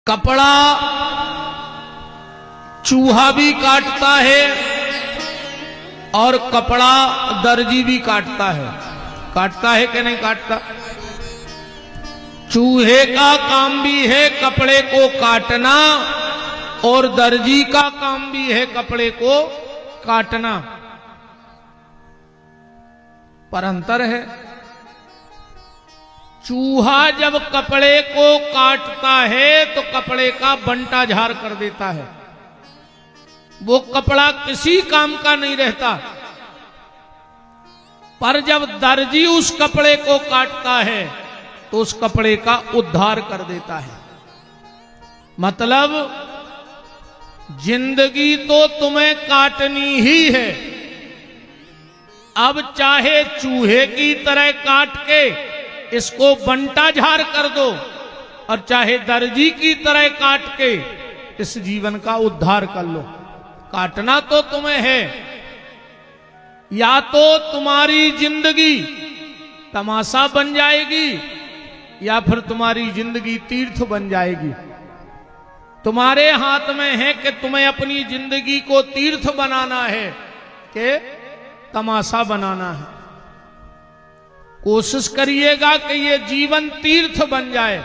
कपड़ा चूहा भी काटता है और कपड़ा दर्जी भी काटता है कि नहीं काटता। चूहे का काम भी है कपड़े को काटना और दर्जी का काम भी है कपड़े को काटना, पर अंतर है। चूहा जब कपड़े को काटता है तो कपड़े का बंटा झाड़ कर देता है, वो कपड़ा किसी काम का नहीं रहता। पर जब दर्जी उस कपड़े को काटता है तो उस कपड़े का उद्धार कर देता है। मतलब जिंदगी तो तुम्हें काटनी ही है। अब चाहे चूहे की तरह काट के इसको बंटा झाड़ कर दो और चाहे दर्जी की तरह काट के इस जीवन का उद्धार कर लो। काटना तो तुम्हें है। या तो तुम्हारी जिंदगी तमाशा बन जाएगी या फिर तुम्हारी जिंदगी तीर्थ बन जाएगी। तुम्हारे हाथ में है कि तुम्हें अपनी जिंदगी को तीर्थ बनाना है कि तमाशा बनाना है। कोशिश करिएगा कि ये जीवन तीर्थ बन जाए,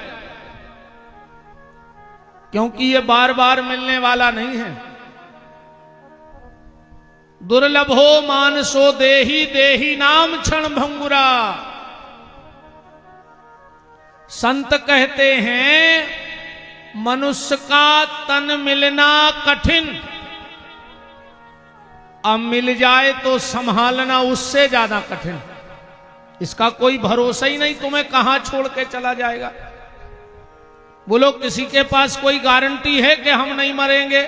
क्योंकि ये बार बार मिलने वाला नहीं है। दुर्लभो मानसो देही देही नाम क्षण भंगुरा। संत कहते हैं मनुष्य का तन मिलना कठिन, अब मिल जाए तो संभालना उससे ज्यादा कठिन। इसका कोई भरोसा ही नहीं तुम्हें कहां छोड़ के चला जाएगा। बोलो, किसी के पास कोई गारंटी है कि हम नहीं मरेंगे?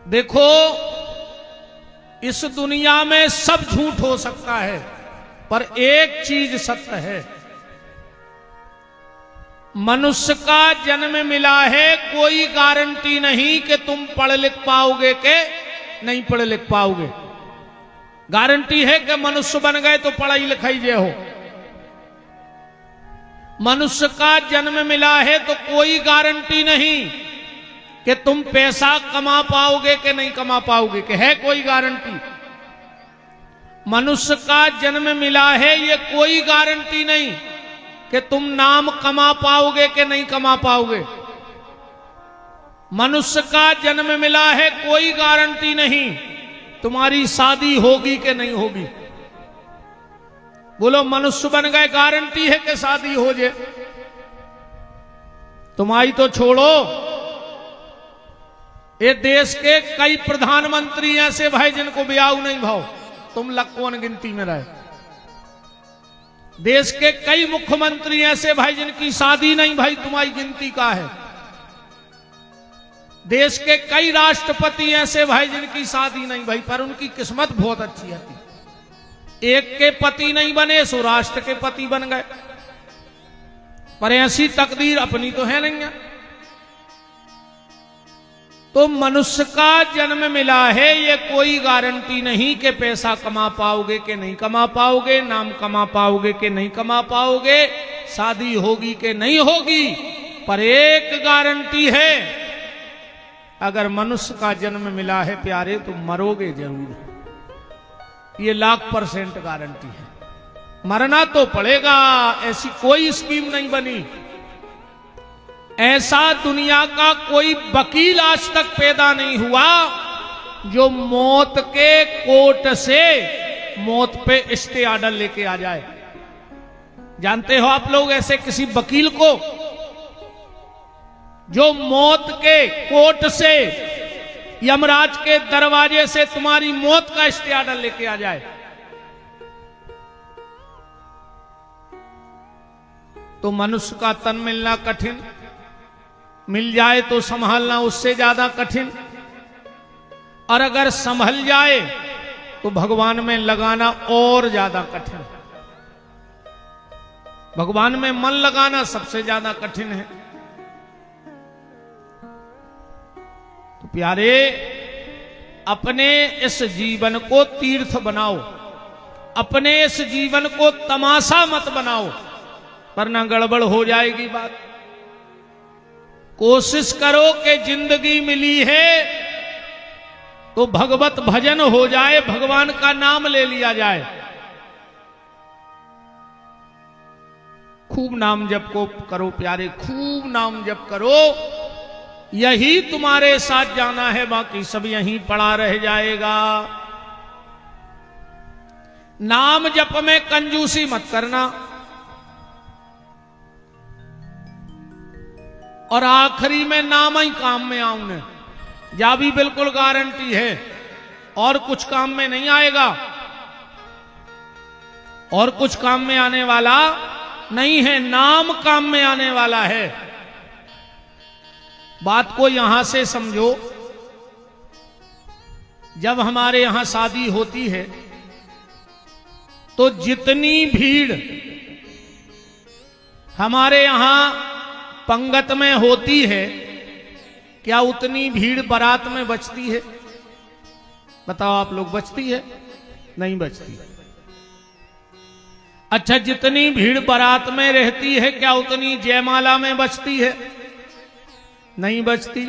देखो, इस दुनिया में सब झूठ हो सकता है, पर एक चीज सत्य है। मनुष्य का जन्म मिला है, कोई गारंटी नहीं कि तुम पढ़ लिख पाओगे कि नहीं पढ़ लिख पाओगे। गारंटी है कि मनुष्य बन गए तो पढ़ाई लिखाई जे हो। मनुष्य का जन्म मिला है तो कोई गारंटी नहीं कि तुम पैसा कमा पाओगे कि नहीं कमा पाओगे, कि है कोई गारंटी? मनुष्य का जन्म मिला है, ये कोई गारंटी नहीं कि तुम नाम कमा पाओगे कि नहीं कमा पाओगे। मनुष्य का जन्म मिला है, कोई गारंटी नहीं तुम्हारी शादी होगी कि नहीं होगी। बोलो, मनुष्य बन गए गारंटी है कि शादी हो जाए? तुम्हारी तो छोड़ो, ये देश के कई प्रधानमंत्री ऐसे भाई जिनको ब्याह नहीं भाव, तुम लक्कोन गिनती में रहे। देश के कई मुख्यमंत्री ऐसे भाई जिनकी शादी नहीं, भाई तुम्हारी गिनती का है। देश के कई राष्ट्रपति ऐसे भाई जिनकी शादी नहीं, भाई पर उनकी किस्मत बहुत अच्छी थी। एक के पति नहीं बने सो राष्ट्र के पति बन गए, पर ऐसी तकदीर अपनी तो है नहीं है। तो मनुष्य का जन्म मिला है, ये कोई गारंटी नहीं कि पैसा कमा पाओगे कि नहीं कमा पाओगे, नाम कमा पाओगे कि नहीं कमा पाओगे, शादी होगी कि नहीं होगी। पर एक गारंटी है, अगर मनुष्य का जन्म मिला है प्यारे तो मरोगे जरूर। ये 100% गारंटी है। मरना तो पड़ेगा, ऐसी कोई स्कीम नहीं बनी। ऐसा दुनिया का कोई वकील आज तक पैदा नहीं हुआ जो मौत के कोर्ट से मौत पे स्टे ऑर्डर लेके आ जाए। जानते हो आप लोग ऐसे किसी वकील को जो मौत के कोर्ट से, यमराज के दरवाजे से तुम्हारी मौत का स्टे ऑर्डर लेके आ जाए? तो मनुष्य का तन मिलना कठिन, मिल जाए तो संभालना उससे ज्यादा कठिन, और अगर संभल जाए तो भगवान में लगाना और ज्यादा कठिन। भगवान में मन लगाना सबसे ज्यादा कठिन है। तो प्यारे, अपने इस जीवन को तीर्थ बनाओ, अपने इस जीवन को तमाशा मत बनाओ। वरना गड़बड़ हो जाएगी बात। कोशिश करो कि जिंदगी मिली है तो भगवत भजन हो जाए, भगवान का नाम ले लिया जाए। खूब नाम जप को करो प्यारे, खूब नाम जप करो, यही तुम्हारे साथ जाना है, बाकी सब यहीं पड़ा रह जाएगा। नाम जप में कंजूसी मत करना, और आखिरी में नाम ही काम में आऊंगे, या भी बिल्कुल गारंटी है, और कुछ काम में नहीं आएगा, और कुछ काम में आने वाला नहीं है, नाम काम में आने वाला है। बात को यहां से समझो, जब हमारे यहां शादी होती है तो जितनी भीड़ हमारे यहां पंगत में होती है, क्या उतनी भीड़ बारात में बचती है? बताओ आप लोग, बचती है? नहीं बचती। अच्छा, जितनी भीड़ बारात में रहती है, क्या उतनी जयमाला में बचती है? नहीं बचती।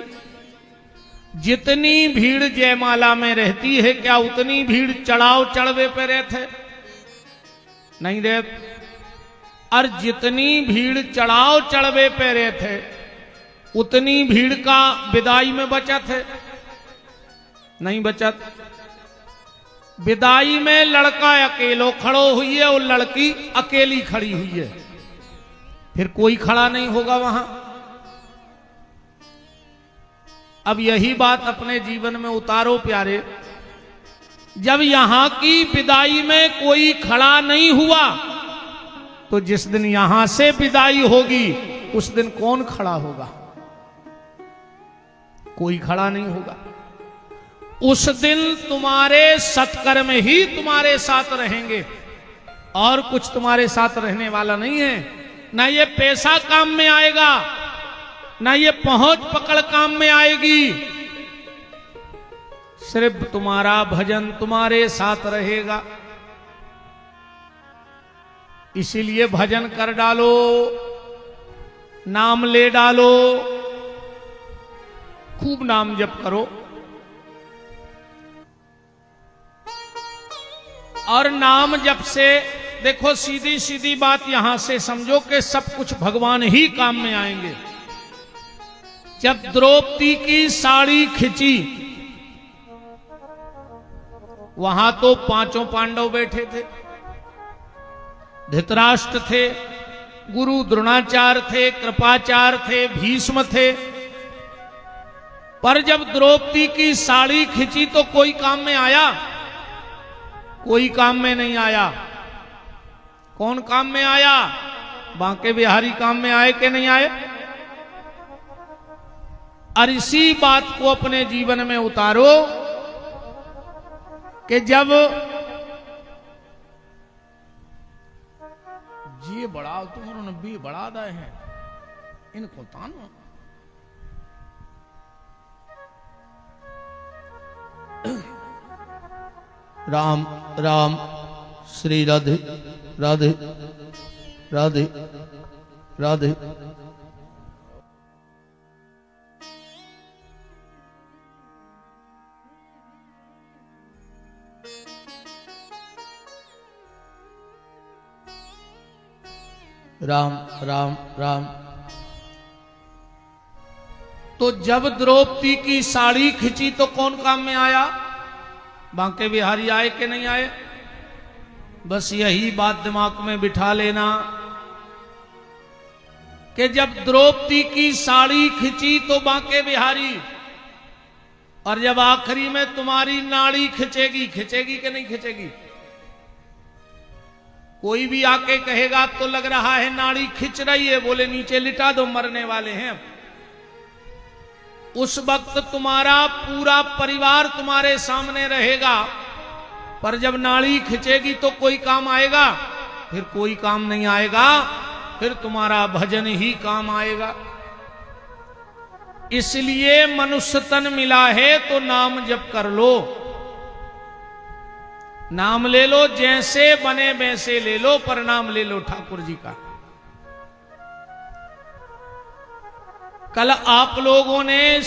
जितनी भीड़ जयमाला में रहती है, क्या उतनी भीड़ चढ़ाव चढ़वे पे रहते? नहीं रहते। और जितनी भीड़ चढ़ाव चढ़वे पे रहते, उतनी भीड़ का विदाई में बचत है? नहीं बचत। विदाई में लड़का अकेलो खड़ो हुई है और लड़की अकेली खड़ी हुई है, फिर कोई खड़ा नहीं होगा वहां। अब यही बात अपने जीवन में उतारो प्यारे, जब यहां की विदाई में कोई खड़ा नहीं हुआ, तो जिस दिन यहां से विदाई होगी उस दिन कौन खड़ा होगा? कोई खड़ा नहीं होगा। उस दिन तुम्हारे सत्कर्म ही तुम्हारे साथ रहेंगे, और कुछ तुम्हारे साथ रहने वाला नहीं है। ना ये पैसा काम में आएगा, ना ये पहुंच पकड़ काम में आएगी, सिर्फ तुम्हारा भजन तुम्हारे साथ रहेगा। इसीलिए भजन कर डालो, नाम ले डालो, खूब नाम जप करो। और नाम जप से देखो, सीधी सीधी बात यहां से समझो कि सब कुछ भगवान ही काम में आएंगे। जब द्रौपदी की साड़ी खिंची, वहां तो पांचों पांडव बैठे थे, धृतराष्ट्र थे, गुरु द्रोणाचार्य थे, कृपाचार्य थे, भीष्म थे। पर जब द्रौपदी की साड़ी खिंची तो कोई काम में आया? कोई काम में नहीं आया। कौन काम में आया? बांके बिहारी काम में आए कि नहीं आए? और इसी बात को अपने जीवन में उतारो कि जब जी बड़ा तुम्हारे नब्बी बढ़ा दे हैं इनको तान राम राम श्री राधे राधे राधे राधे। राम राम राम। तो जब द्रौपदी की साड़ी खिंची तो कौन काम में आया? बांके बिहारी आए कि नहीं आए? बस यही बात दिमाग में बिठा लेना कि जब द्रौपदी की साड़ी खिंची तो बांके बिहारी, और जब आखिरी में तुम्हारी नाड़ी खिंचेगी, खिंचेगी कि नहीं खिंचेगी? कोई भी आके कहेगा तो लग रहा है नाड़ी खिंच रही है, बोले नीचे लिटा दो, मरने वाले हैं। उस वक्त तुम्हारा पूरा परिवार तुम्हारे सामने रहेगा, पर जब नाड़ी खिंचेगी तो कोई काम आएगा? फिर कोई काम नहीं आएगा, फिर तुम्हारा भजन ही काम आएगा। इसलिए मनुष्य तन मिला है तो नाम जप कर लो, नाम ले लो, जैसे बने वैसे ले लो, पर नाम ले लो ठाकुर जी का। कल आप लोगों ने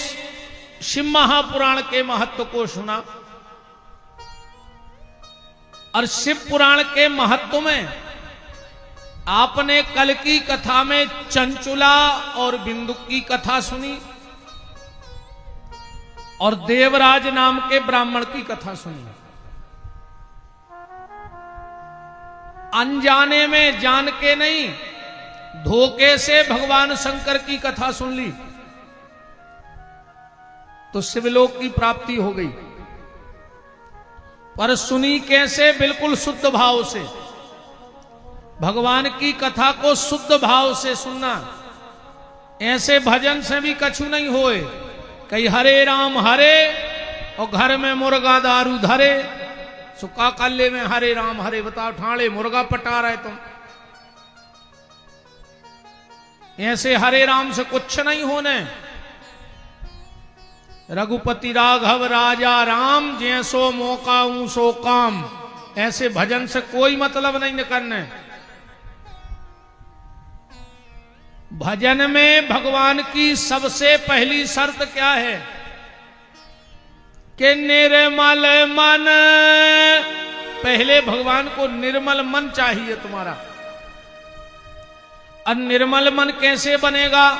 शिव महापुराण के महत्व को सुना और शिव पुराण के महत्व में आपने कल की कथा में चंचुला और बिंदुक की कथा सुनी और देवराज नाम के ब्राह्मण की कथा सुनी। अनजाने में, जान के नहीं, धोखे से भगवान शंकर की कथा सुन ली तो शिवलोक की प्राप्ति हो गई। पर सुनी कैसे? बिल्कुल शुद्ध भाव से। भगवान की कथा को शुद्ध भाव से सुनना। ऐसे भजन से भी कछु नहीं होए। कई हरे राम हरे और घर में मुर्गा दारू धरे, सुखा कल्ले में हरे राम हरे। बताओ, ठाणे मुर्गा पटा रहे तुम। ऐसे हरे राम से कुछ नहीं होने। रघुपति राघव राजा राम, जैसो मौका ऊसो काम। ऐसे भजन से कोई मतलब नहीं निकलने। भजन में भगवान की सबसे पहली शर्त क्या है कि निर्मल मन। पहले भगवान को निर्मल मन चाहिए तुम्हारा। और निर्मल मन कैसे बनेगा?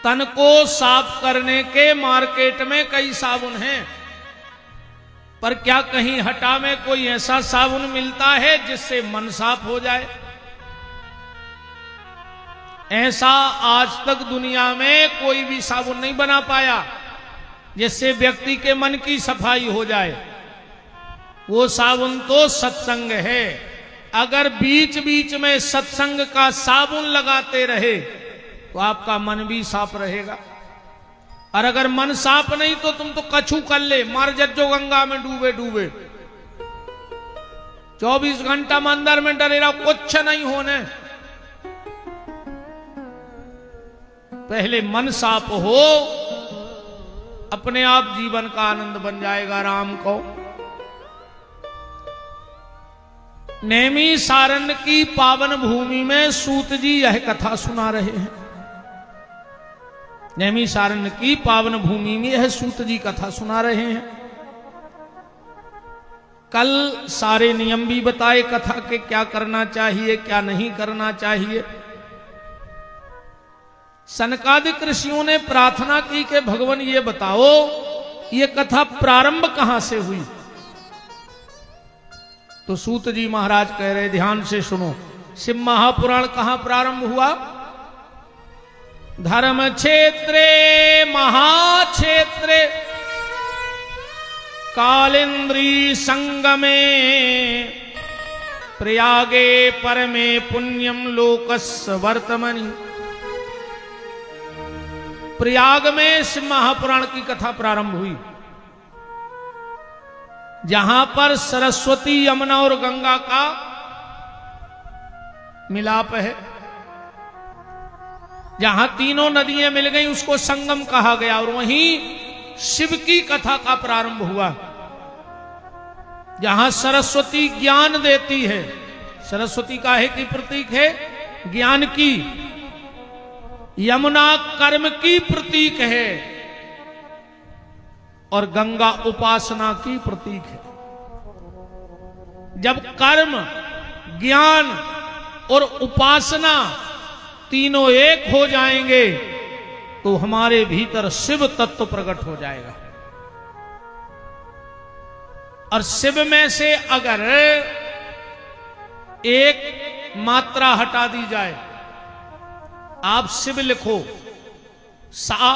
तन को साफ करने के मार्केट में कई साबुन हैं, पर क्या कहीं हटा में कोई ऐसा साबुन मिलता है जिससे मन साफ हो जाए? ऐसा आज तक दुनिया में कोई भी साबुन नहीं बना पाया जिससे व्यक्ति के मन की सफाई हो जाए। वो साबुन तो सत्संग है। अगर बीच बीच में सत्संग का साबुन लगाते रहे तो आपका मन भी साफ रहेगा। और अगर मन साफ नहीं तो तुम तो कछु कर ले, मर जज्जो गंगा में डूबे डूबे। 24 घंटा मंदिर में डरे रहो, कुछ नहीं होने। पहले मन साफ हो, अपने आप जीवन का आनंद बन जाएगा। राम को नेमी सारण की पावन भूमि में सूत जी यह कथा सुना रहे हैं। नेमी सारण की पावन भूमि में यह सूत जी कथा सुना रहे हैं। कल सारे नियम भी बताए कथा के, क्या करना चाहिए क्या नहीं करना चाहिए। सनकादिक ऋषियों ने प्रार्थना की कि भगवान ये बताओ, ये कथा प्रारंभ कहां से हुई? तो सूत जी महाराज कह रहे, ध्यान से सुनो। शिव महापुराण कहां प्रारंभ हुआ? धर्म क्षेत्रे महाक्षेत्रे कालिंद्री संगमे प्रयागे परमे पुण्यम लोकस्य वर्तमनि। प्रयाग में शिव महापुराण की कथा प्रारंभ हुई, जहां पर सरस्वती, यमुना और गंगा का मिलाप है। जहां तीनों नदियां मिल गई उसको संगम कहा गया। और वहीं शिव की कथा का प्रारंभ हुआ, जहां सरस्वती ज्ञान देती है। सरस्वती काहे की प्रतीक है? ज्ञान की। यमुना कर्म की प्रतीक है और गंगा उपासना की प्रतीक है। जब कर्म, ज्ञान और उपासना तीनों एक हो जाएंगे तो हमारे भीतर शिव तत्व प्रकट हो जाएगा। और शिव में से अगर एक मात्रा हटा दी जाए, आप शिव लिखो, सा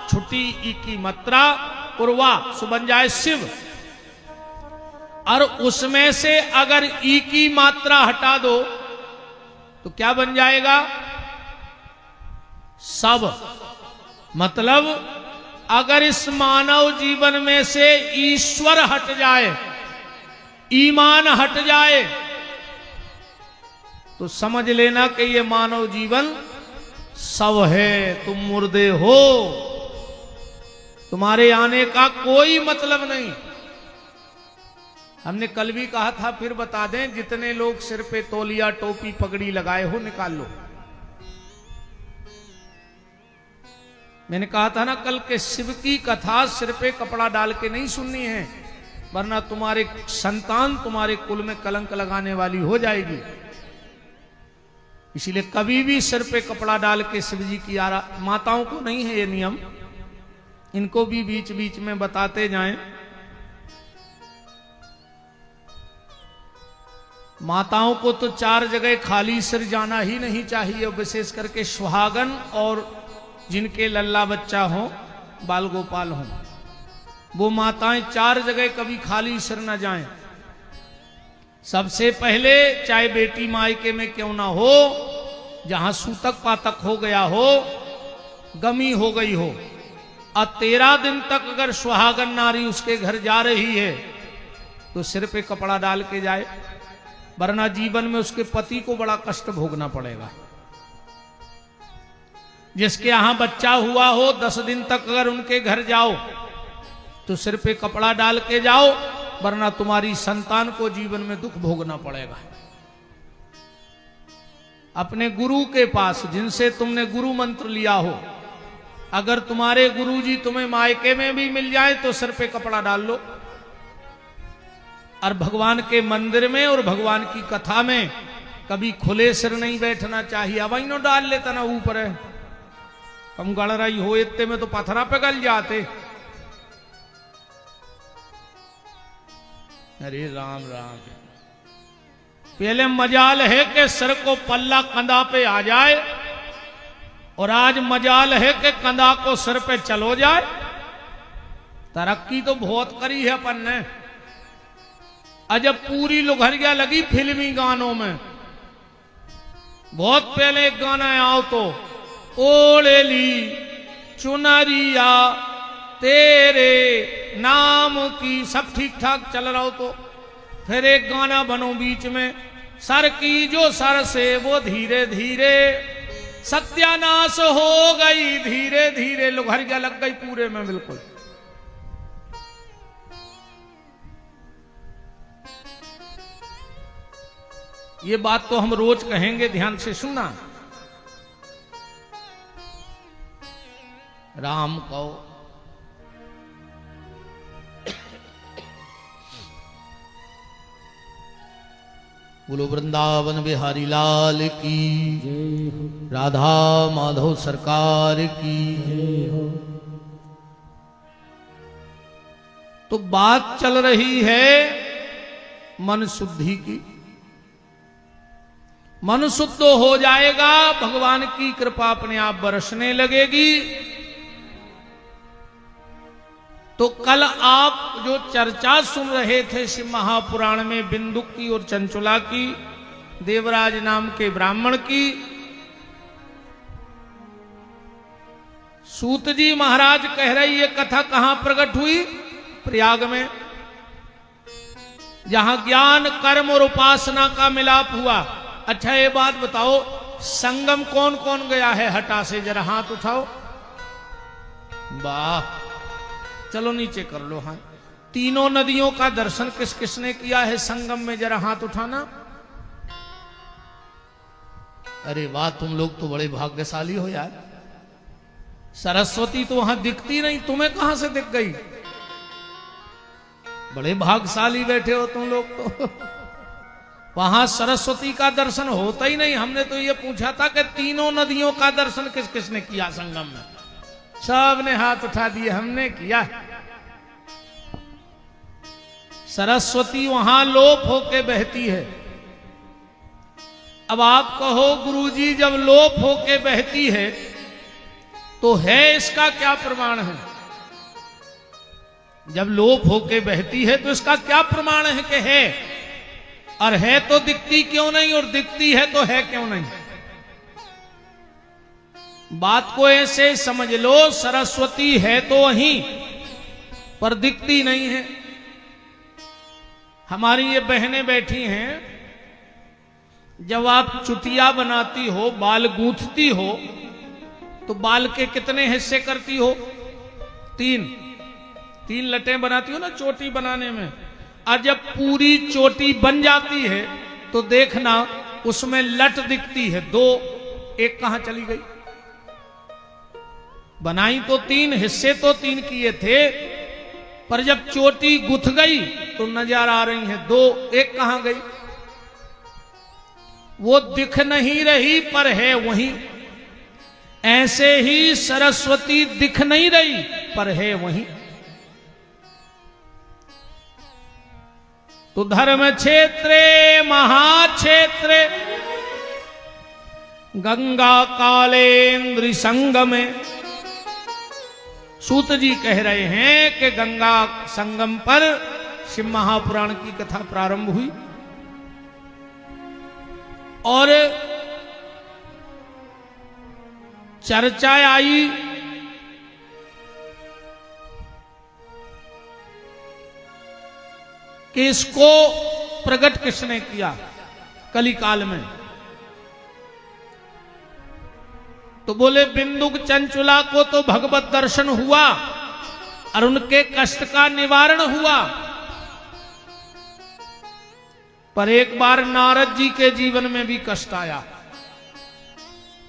छुटी ई की मात्रा और वाह सो बन जाए शिव। और उसमें से अगर ई की मात्रा हटा दो तो क्या बन जाएगा? सब। मतलब अगर इस मानव जीवन में से ईश्वर हट जाए, ईमान हट जाए, तो समझ लेना कि ये मानव जीवन सब है। तुम मुर्दे हो, तुम्हारे आने का कोई मतलब नहीं। हमने कल भी कहा था, फिर बता दें, जितने लोग सिर पे तौलिया टोपी पगड़ी लगाए हो निकाल लो। मैंने कहा था ना कल के शिव की कथा सिर पे कपड़ा डाल के नहीं सुननी है, वरना तुम्हारे संतान तुम्हारे कुल में कलंक लगाने वाली हो जाएगी। इसीलिए कभी भी सिर पे कपड़ा डाल के शिव जी की माताओं को नहीं है ये नियम, इनको भी बीच बीच में बताते जाएं। माताओं को तो 4 जगह खाली सिर जाना ही नहीं चाहिए, विशेष करके सुहागन और जिनके लल्ला बच्चा हो, बाल गोपाल हो, वो माताएं 4 जगह कभी खाली सिर न जाएं। सबसे पहले चाहे बेटी मायके में क्यों ना हो, जहां सूतक पातक हो गया हो, गमी हो गई हो, और 13 दिन तक अगर सुहागन नारी उसके घर जा रही है तो सिर पे कपड़ा डाल के जाए, वरना जीवन में उसके पति को बड़ा कष्ट भोगना पड़ेगा। जिसके यहां बच्चा हुआ हो 10 दिन तक अगर उनके घर जाओ तो सिर पे कपड़ा डाल के जाओ, वरना तुम्हारी संतान को जीवन में दुख भोगना पड़ेगा। अपने गुरु के पास, जिनसे तुमने गुरु मंत्र लिया हो, अगर तुम्हारे गुरुजी तुम्हें मायके में भी मिल जाए तो सिर पे कपड़ा डाल लो। और भगवान के मंदिर में और भगवान की कथा में कभी खुले सिर नहीं बैठना चाहिए। अब नो डाल लेता ना ऊपर है, कम गड़ रही हो इतने में तो पत्थरा पे गल जाते। अरे राम राम, पहले मजाल है कि सिर को पल्ला कंधा पे आ जाए, और आज मजाल है कि कंधा को सिर पे चलो जाए। तरक्की तो बहुत करी है अपन ने। अजब पूरी लुघरिया लगी फिल्मी गानों में। बहुत पहले एक गाना आओ तो ओढ़ेली चुनरिया तेरे नाम की, सब ठीक ठाक चल रहा हो तो फिर एक गाना बनो बीच में, सर की जो सर से वो धीरे धीरे सत्यानाश हो गई, धीरे धीरे लुघरिया लग गई पूरे में बिल्कुल। ये बात तो हम रोज कहेंगे, ध्यान से सुनना। राम कहो, बोलो वृंदावन बिहारी लाल की, राधा माधव सरकार की। तो बात चल रही है मन शुद्धि की। मन शुद्ध हो जाएगा, भगवान की कृपा अपने आप बरसने लगेगी। तो कल आप जो चर्चा सुन रहे थे शिव महापुराण में बिंदुक की और चंचुला की, देवराज नाम के ब्राह्मण की, सूत जी महाराज कह रही ये कथा कहां प्रकट हुई? प्रयाग में, जहां ज्ञान कर्म और उपासना का मिलाप हुआ। अच्छा ये बात बताओ, संगम कौन कौन गया है? हटा से जरा हाथ उठाओ। वाह, चलो नीचे कर लो हाथ। तीनों नदियों का दर्शन किस किसने किया है संगम में? जरा हाथ उठाना। अरे वाह, तुम लोग तो बड़े भाग्यशाली हो यार। सरस्वती तो वहां दिखती नहीं, तुम्हें कहां से दिख गई? बड़े भाग्यशाली बैठे हो तुम लोग तो। वहां सरस्वती का दर्शन होता ही नहीं। हमने तो ये पूछा था कि तीनों नदियों का दर्शन किस किसने किया संगम में? सब ने हाथ उठा दिए, हमने किया। सरस्वती वहां लोप होके बहती है। अब आप कहो गुरुजी जब लोप होके बहती है तो है इसका क्या प्रमाण है? जब लोप होके बहती है तो इसका क्या प्रमाण है कि है? और है तो दिखती क्यों नहीं, और दिखती है तो है क्यों नहीं? बात को ऐसे समझ लो, सरस्वती है तो वहीं पर दिखती नहीं है। हमारी ये बहनें बैठी हैं, जब आप चुटिया बनाती हो, बाल गूंथती हो, तो बाल के कितने हिस्से करती हो? 3 लटें बनाती हो ना चोटी बनाने में। और जब पूरी चोटी बन जाती है तो देखना उसमें लट दिखती है 2, एक कहां चली गई? बनाई तो 3, हिस्से तो 3 किए थे, पर जब चोटी गुथ गई तो नजर आ रही है 2, एक कहां गई? वो दिख नहीं रही पर है वहीं। ऐसे ही सरस्वती दिख नहीं रही पर है वहीं। तो धर्म क्षेत्रे महाक्षेत्रे गंगा कालेन्द्र संगमे। सूत जी कह रहे हैं कि गंगा संगम पर शिव महापुराण की कथा प्रारंभ हुई और चर्चा आई कि इसको प्रकट किसने किया कली काल में। तो बोले बिंदुक चंचुला को तो भगवत दर्शन हुआ और उनके कष्ट का निवारण हुआ, पर एक बार नारद जी के जीवन में भी कष्ट आया।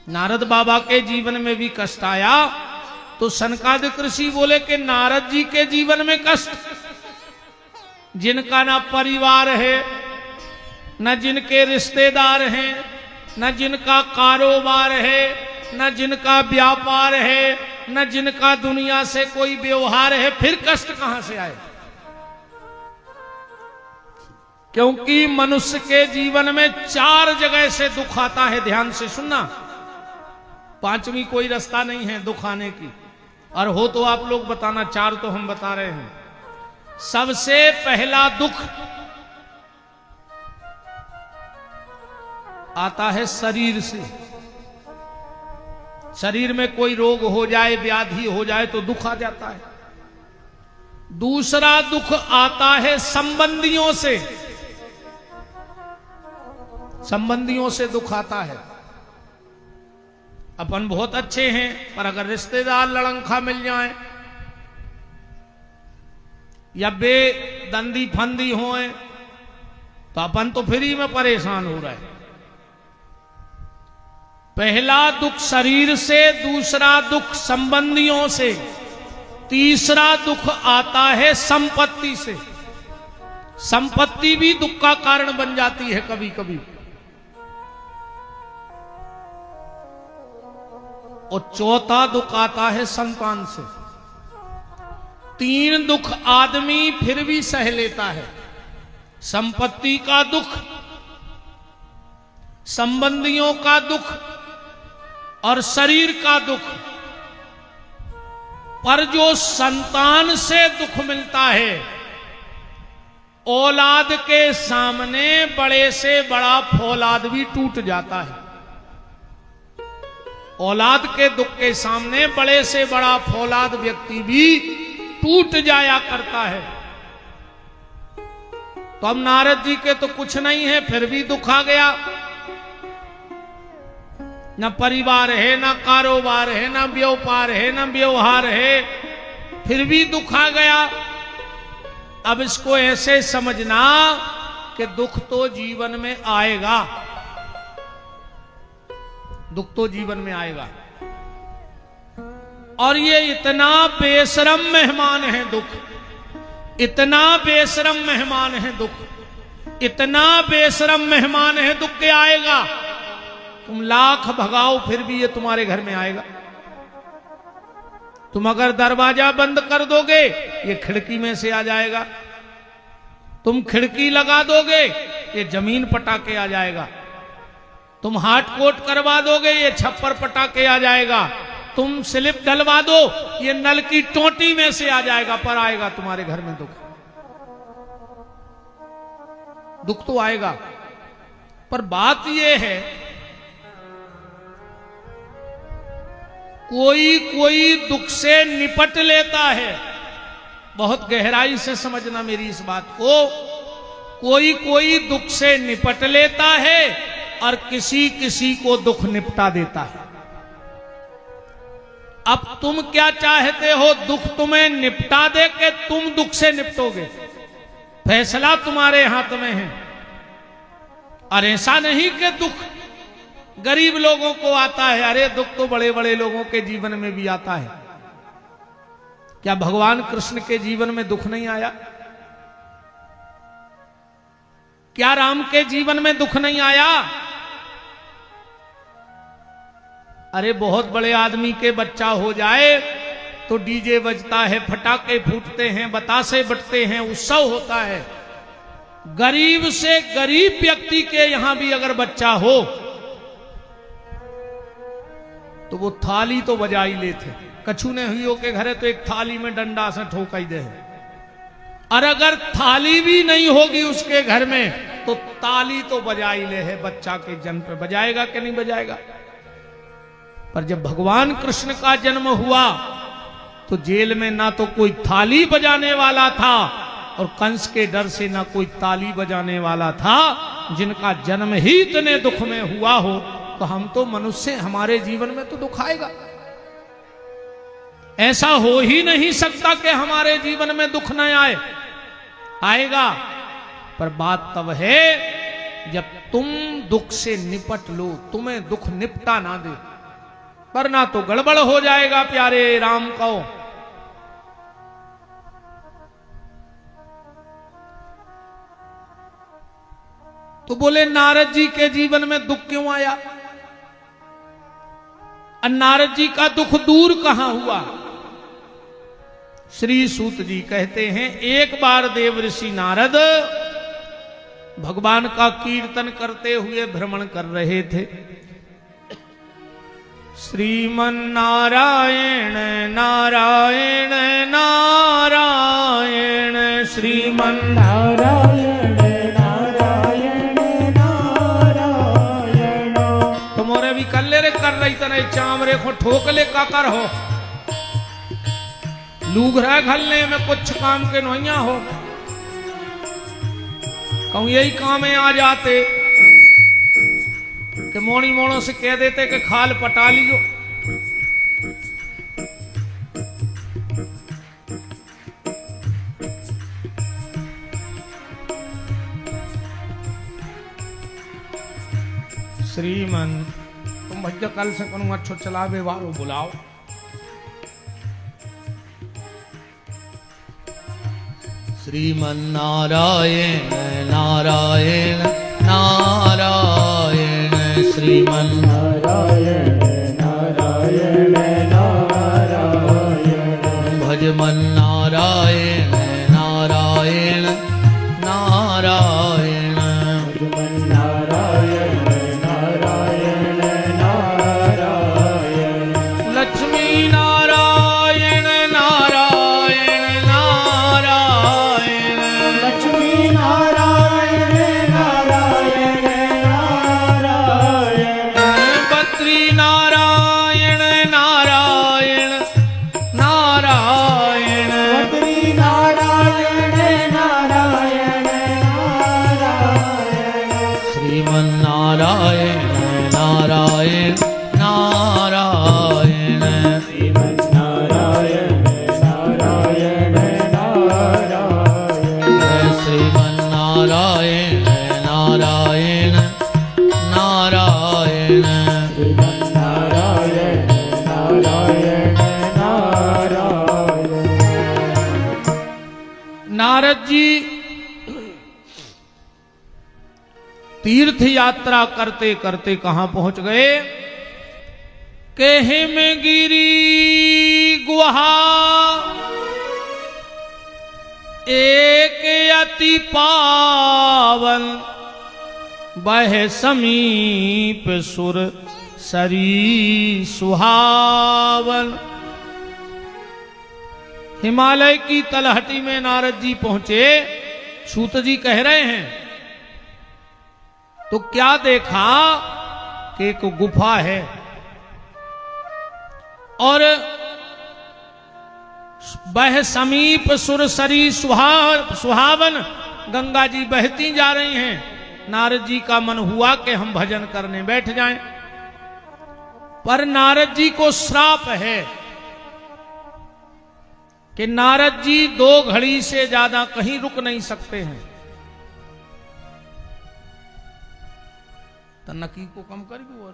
नारद बाबा के जीवन में भी कष्ट आया। तो सनकादिक ऋषि बोले कि नारद जी के जीवन में कष्ट, जिनका ना परिवार है, न जिनके रिश्तेदार हैं, न जिनका कारोबार है, न जिनका व्यापार है, न जिनका दुनिया से कोई व्यवहार है, फिर कष्ट कहां से आए? क्योंकि मनुष्य के जीवन में 4 जगह से दुख आता है। ध्यान से सुनना, 5वीं कोई रास्ता नहीं है दुख आने की, और हो तो आप लोग बताना, 4 तो हम बता रहे हैं। सबसे पहला दुख आता है शरीर से। शरीर में कोई रोग हो जाए, व्याधि हो जाए तो दुख आ जाता है। दूसरा दुख आता है संबंधियों से। संबंधियों से दुख आता है। अपन बहुत अच्छे हैं, पर अगर रिश्तेदार लड़ंखा मिल जाए या बेदंदी फंदी होए तो अपन तो फ्री में परेशान हो रहे हैं। पहला दुख शरीर से, दूसरा दुख संबंधियों से, तीसरा दुख आता है संपत्ति से। संपत्ति भी दुख का कारण बन जाती है कभी कभी। और चौथा दुख आता है संतान से। 3 दुख आदमी फिर भी सह लेता है। संपत्ति का दुख, संबंधियों का दुख और शरीर का दुख। पर जो संतान से दुख मिलता है, औलाद के सामने बड़े से बड़ा फौलाद भी टूट जाता है। औलाद के दुख के सामने बड़े से बड़ा फौलाद व्यक्ति भी टूट जाया करता है। तो अब नारद जी के तो कुछ नहीं है, फिर भी दुख आ गया। न परिवार है, न कारोबार है, न व्यापार है, न व्यवहार है, फिर भी दुख आ गया। अब इसको ऐसे समझना कि दुख तो जीवन में आएगा। दुख तो जीवन में आएगा। और ये इतना बेशरम मेहमान है दुख, इतना बेशरम मेहमान है दुख, इतना बेशरम मेहमान है दुख के आएगा। तुम लाख भगाओ फिर भी ये तुम्हारे घर में आएगा। तुम अगर दरवाजा बंद कर दोगे ये खिड़की में से आ जाएगा। तुम खिड़की लगा दोगे ये जमीन पटा के आ जाएगा। तुम हाट कोट करवा दोगे ये छप्पर पटा के आ जाएगा। तुम स्लिप डलवा दो ये नल की टोटी में से आ जाएगा। पर आएगा तुम्हारे घर में दुख। दुख तो आएगा। पर बात यह है कोई कोई दुख से निपट लेता है। बहुत गहराई से समझना मेरी इस बात को। कोई कोई दुख से निपट लेता है और किसी किसी को दुख निपटा देता है। अब तुम क्या चाहते हो? दुख तुम्हें निपटा दे के तुम दुख से निपटोगे? फैसला तुम्हारे हाथ में है। और ऐसा नहीं कि दुख गरीब लोगों को आता है। अरे दुख तो बड़े बड़े लोगों के जीवन में भी आता है। क्या भगवान कृष्ण के जीवन में दुख नहीं आया? क्या राम के जीवन में दुख नहीं आया? अरे बहुत बड़े आदमी के बच्चा हो जाए तो डीजे बजता है, फटाके फूटते हैं, बतासे बटते हैं, उत्सव होता है। गरीब से गरीब व्यक्ति के यहां भी अगर बच्चा हो तो वो थाली तो बजा ही लेते। कछु ने हुई के घरे तो एक थाली में डंडा से ठोका ही दे। और अगर थाली भी नहीं होगी उसके घर में तो ताली तो बजा ही ले है। बच्चा के जन्म पे बजाएगा कि नहीं बजाएगा? पर जब भगवान कृष्ण का जन्म हुआ तो जेल में ना तो कोई थाली बजाने वाला था और कंस के डर से ना कोई ताली बजाने वाला था। जिनका जन्म ही इतने दुख में हुआ हो तो हम तो मनुष्य, हमारे जीवन में तो दुख आएगा। ऐसा हो ही नहीं सकता कि हमारे जीवन में दुख न आए, आएगा। पर बात तब है जब तुम दुख से निपट लो, तुम्हें दुख निपटा ना दे, वरना तो गड़बड़ हो जाएगा। प्यारे राम को तो बोले नारद जी के जीवन में दुख क्यों आया? और नारद जी का दुख दूर कहां हुआ? श्री सूत जी कहते हैं, एक बार देव ऋषि नारद भगवान का कीर्तन करते हुए भ्रमण कर रहे थे। श्रीमन नारायण नारायण नारायण, श्रीमन नारायण नारायण नारायण। तुम्हारे भी कल्ले रे कर रही तने चामरे को ठोक ले का कर हो। लूघरा घलने में कुछ काम के नोइया हो, कहूं यही काम में आ जाते कि मोड़ी मोड़ों से कह देते कि खाल पटा लीजो। श्रीमन तुम भैया कल से करूंगा अच्छो चलावे वालों बुलाओ। श्रीमन नारायण नारायण नारायण, श्रीमन नारायण नारायण नारायण, भजमन नारायण नारायण नारायण, भजमन नारायण नारायण नारायण, लक्ष्मी नारायण नारायण नारायण, लक्ष्मी नारायण नारायण नारायण, बद्री नारायण नारायण नारायण, बद्री नारायण नारायण नारायण, श्रीमन नारायण नारायण नारायण, श्रीमन नारायण नारायण नारायण, श्रीमन नारायण नारायण नारायण, श्रीमन नारायण नारायण नारायण। नारद जी तीर्थ यात्रा करते करते कहां पहुंच गए? केहे में गिरी गुहा एक अति पावन, बह समीप सुर सरी सुहावन। हिमालय की तलहटी में नारद जी पहुंचे। सूत जी कह रहे हैं तो क्या देखा कि एक गुफा है और बह समीप सुरसरी सुहावन, गंगा जी बहती जा रही हैं। नारद जी का मन हुआ कि हम भजन करने बैठ जाएं, पर नारद जी को श्राप है कि नारद जी 2 घड़ी से ज्यादा कहीं रुक नहीं सकते हैं। तो नकी को कम कर दो और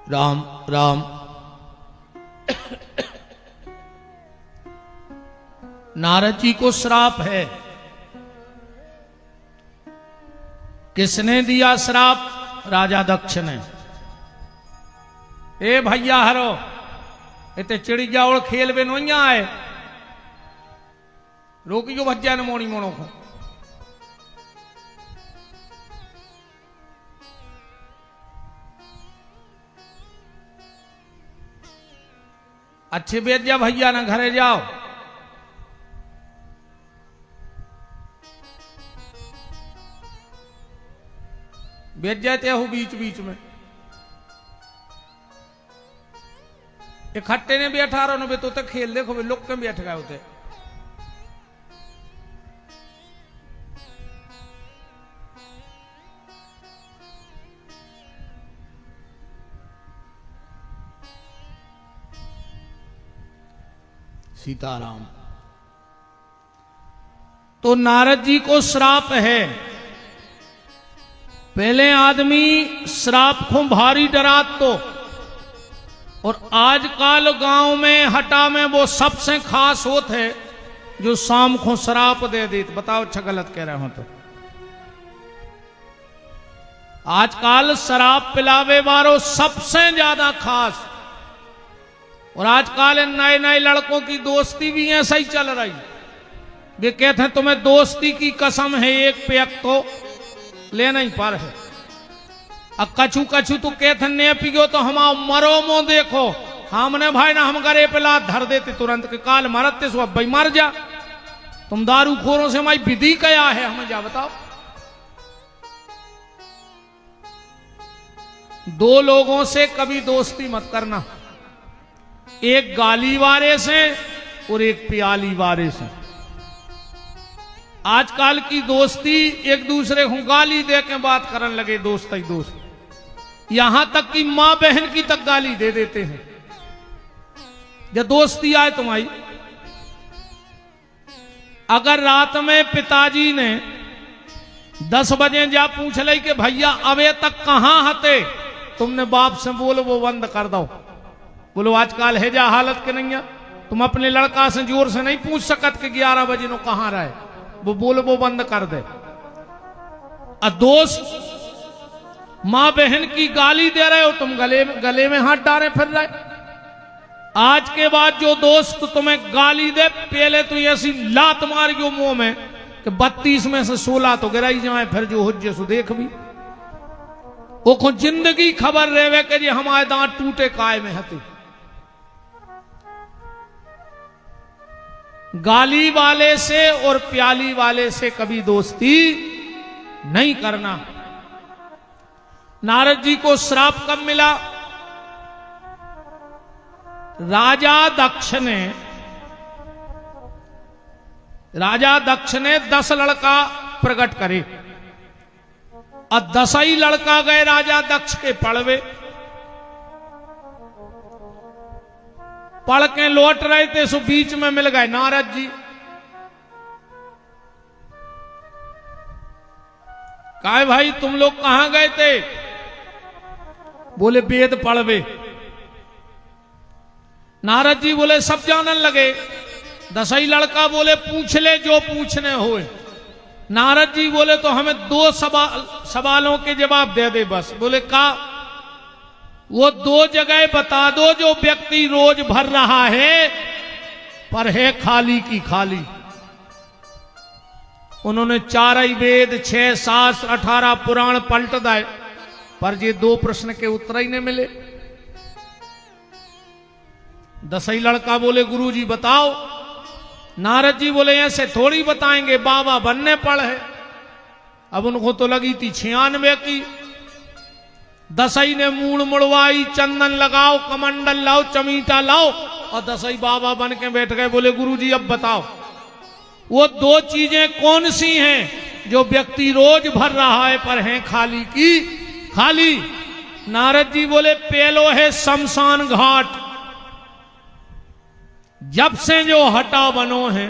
राम राम। नारद जी को श्राप है। किसने दिया श्राप? राजा दक्ष ने। ए भैया हरो इतने चिड़ी जाओ खेल बे नोइया आए रोकियो भज्जा ने मोणी मोणो को। अच्छे बेच जा भैया ना घरे जाओ। बेच जाते हो बीच बीच में। इकट्ठे ने भी 18 ने भी तो खेल देखो भी लोग के बैठ गए होते। सीताराम। तो नारद जी को श्राप है। पहले आदमी श्राप को भारी डरात तो, और आजकल गांव में हटा में वो सबसे खास होत है जो शाम को श्राप दे देते। बताओ अच्छा गलत कह रहे हो तो? आजकल शराब पिलावे वालों सबसे ज्यादा खास। और आजकल नए नए लड़कों की दोस्ती भी ऐसा ही चल रही। वे कहते हैं तुम्हें दोस्ती की कसम है, एक पेक तो लेना ही पर है। अब कछु कछु तो कहते ने पियो तो हम मरो मो देखो। हमने भाई ना हम गरे पे लात धर देते तुरंत के काल मरते सो अब भाई मर जा। तुम दारू खोरों से हमारी विधि क्या है हमें जा बताओ। दो लोगों से कभी दोस्ती मत करना, एक गाली वाले से और एक प्याली वाले से। आजकल की दोस्ती एक दूसरे को गाली दे के बात करने लगे, दोस्त ही दोस्त। यहां तक कि मां बहन की तक गाली दे देते हैं जब दोस्ती आए तुम्हारी। अगर रात में पिताजी ने 10 बजे जा पूछ ली कि भैया अबे तक कहां हते, तुमने बाप से बोलो वो बंद कर दो। बोलो आजकल है जा हालत के नहीं है। तुम अपने लड़का से जोर से नहीं पूछ सकत कि 11 बजे नो कहां रहे, वो बोलो वो बंद कर दे। दोस्त मां बहन की गाली दे रहे हो, तुम गले में हाथ डाले फिर रहे। आज के बाद जो दोस्त तुम्हें गाली दे, पहले तो ऐसी लात मारियो मुंह में कि 32 में से 16 तो गिराई जाए, फिर जो हुज्जे सो देख भी। वो को जिंदगी खबर रहे कि जी हमारे दांत टूटे काय में हते। गाली वाले से और प्याली वाले से कभी दोस्ती नहीं करना। नारद जी को श्राप कब मिला? राजा दक्ष ने 10 लड़का प्रकट करे और 10 ही लड़का गए राजा दक्ष के पड़वे। पढ़ के लौट रहे थे सो बीच में मिल गए नारद जी। कहा भाई तुम लोग कहां गए थे? बोले वेद पढ़वे। नारद जी बोले सब जानने लगे। 10 ही लड़का बोले पूछ ले जो पूछने होए। नारद जी बोले तो हमें 2 सवालों के जवाब दे दे बस। बोले का? वो 2 जगह बता दो जो व्यक्ति रोज भर रहा है पर है खाली की खाली। उन्होंने 4 ही वेद, 6 शास्त्र, 18 पुराण पलट दाए, पर ये 2 प्रश्न के उत्तर ही नहीं मिले। 10 ही लड़का बोले गुरुजी बताओ। नारद जी बोले ऐसे थोड़ी बताएंगे, बाबा बनने पड़ है। अब उनको तो लगी थी 96 की। 10 ही ने मूड़ मुड़वाई, चंदन लगाओ, कमंडल लाओ, चमीटा लाओ, और 10 ही बाबा बन के बैठ गए। बोले गुरुजी अब बताओ वो 2 चीजें कौन सी हैं जो व्यक्ति रोज भर रहा है पर हैं खाली की खाली। नारद जी बोले पहलो है शमशान घाट। जब से जो हटा बनो है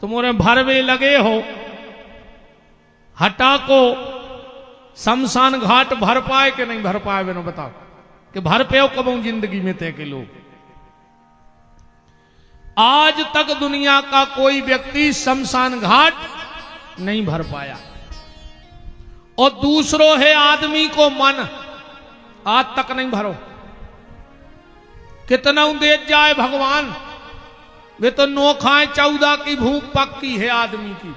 तुम्हारे भरवे लगे हो, हटा को शमशान घाट भर पाए कि नहीं भर पाए? बेनो बताओ। कि भर पे हो कबू जिंदगी में तय के लोग। आज तक दुनिया का कोई व्यक्ति शमशान घाट नहीं भर पाया। और दूसरों है आदमी को मन, आज तक नहीं भरो। कितना दे जाए भगवान, वे तो 9 खाए 14 की भूख पक्की है आदमी की।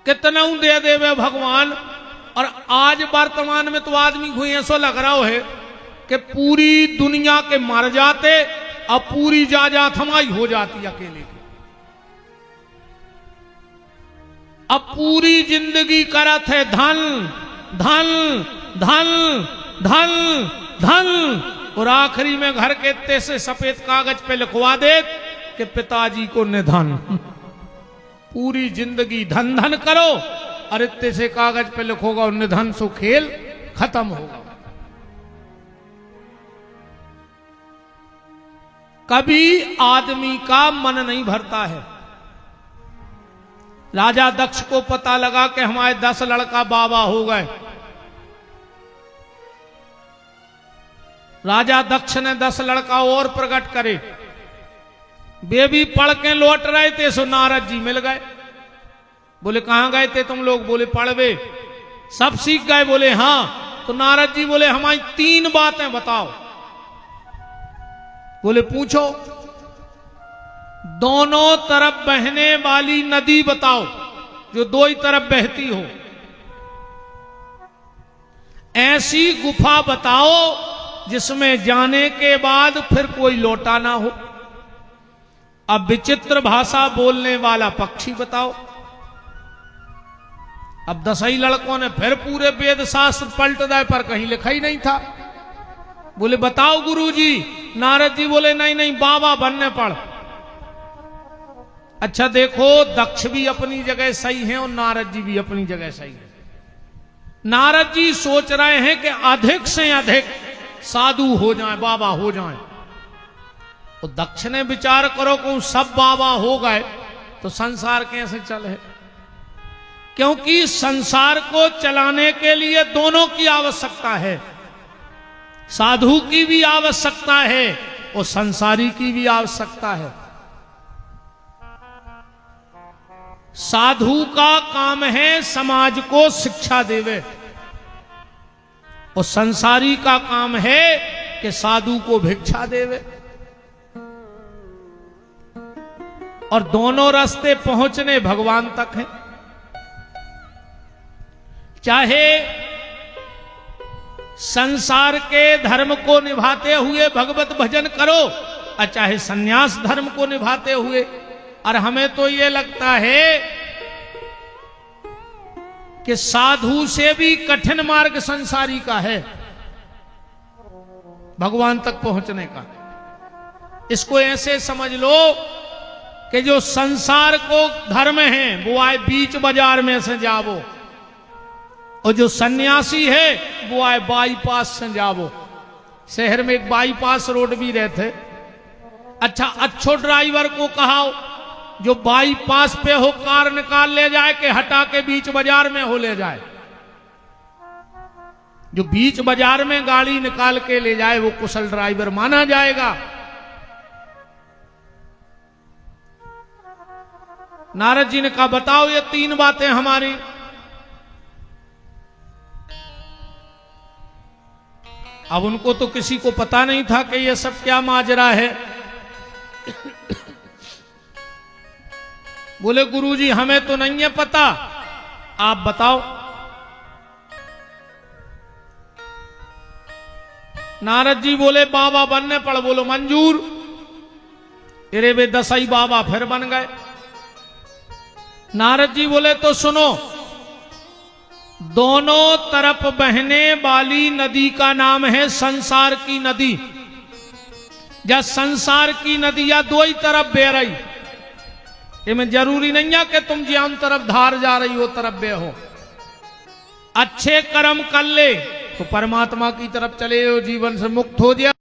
कितना दे देवे भगवान। और आज वर्तमान में तो आदमी को ऐसा लग रहा है कि पूरी दुनिया के मर जाते और पूरी जायदाद हमारी हो जाती अकेले की। अब पूरी जिंदगी करत है धन धन धन धन धन, और आखिरी में घर के इत्ते से सफेद कागज पे लिखवा दे कि पिताजी को निधन। पूरी जिंदगी धन धन करो और इत्ते से कागज पे लिखोगा और निधन सो खेल खत्म होगा। कभी आदमी का मन नहीं भरता है। राजा दक्ष को पता लगा कि हमारे 10 लड़का बाबा हो गए। राजा दक्ष ने 10 लड़का और प्रकट करे। वे भी पढ़ के लौट रहे थे सो नारद जी मिल गए। बोले कहां गए थे तुम लोग? बोले पढ़वे। सब सीख गए? बोले हां। तो नारद जी बोले हमारी 3 बातें बताओ। बोले पूछो। दोनों तरफ बहने वाली नदी बताओ, जो 2 ही तरफ बहती हो। ऐसी गुफा बताओ जिसमें जाने के बाद फिर कोई लौटा ना हो। अब विचित्र भाषा बोलने वाला पक्षी बताओ। अब 10 ही लड़कों ने फिर पूरे वेद शास्त्र पलट दिए, पर कहीं लिखा ही नहीं था। बोले बताओ गुरुजी। नारद जी बोले नहीं नहीं, बाबा बनने पड़। अच्छा देखो, दक्ष भी अपनी जगह सही है और नारद जी भी अपनी जगह सही है। नारद जी सोच रहे हैं कि अधिक से अधिक साधु हो जाएं, बाबा हो जाएं। तो दक्ष ने विचार करो कि सब बाबा हो गए तो संसार कैसे चले? क्योंकि संसार को चलाने के लिए दोनों की आवश्यकता है। साधु की भी आवश्यकता है और संसारी की भी आवश्यकता है। साधु का काम है समाज को शिक्षा देवे और संसारी का काम है कि साधु को भिक्षा देवे। और दोनों रास्ते पहुंचने भगवान तक हैं। चाहे संसार के धर्म को निभाते हुए भगवत भजन करो और चाहे सन्यास धर्म को निभाते हुए। और हमें तो ये लगता है कि साधु से भी कठिन मार्ग संसारी का है भगवान तक पहुंचने का। इसको ऐसे समझ लो कि जो संसार को धर्म है वो आए बीच बाजार में से जावो, और जो सन्यासी है वो आए बाईपास से जावो। शहर में एक बाईपास रोड भी रहते। अच्छा, अच्छो ड्राइवर को कहाओ जो बाईपास पे हो कार निकाल ले जाए कि हटा के बीच बाजार में हो ले जाए। जो बीच बाजार में गाड़ी निकाल के ले जाए वो कुशल ड्राइवर माना जाएगा। नारद जी ने कहा बताओ ये 3 बातें हमारी। अब उनको तो किसी को पता नहीं था कि ये सब क्या माजरा है। बोले गुरुजी हमें तो नहीं है पता, आप बताओ। नारद जी बोले बाबा बनने पड़। बोलो मंजूर। अरे वे 10 ही बाबा फिर बन गए। नारद जी बोले तो सुनो, दोनों तरफ बहने वाली नदी का नाम है संसार की नदी। या संसार की नदियां 2 ही तरफ बह रही। इसमें जरूरी नहीं है कि तुम ज्यादा तरफ धार जा रही हो तरफ बह हो। अच्छे कर्म कर ले तो परमात्मा की तरफ चले हो, जीवन से मुक्त हो जाए।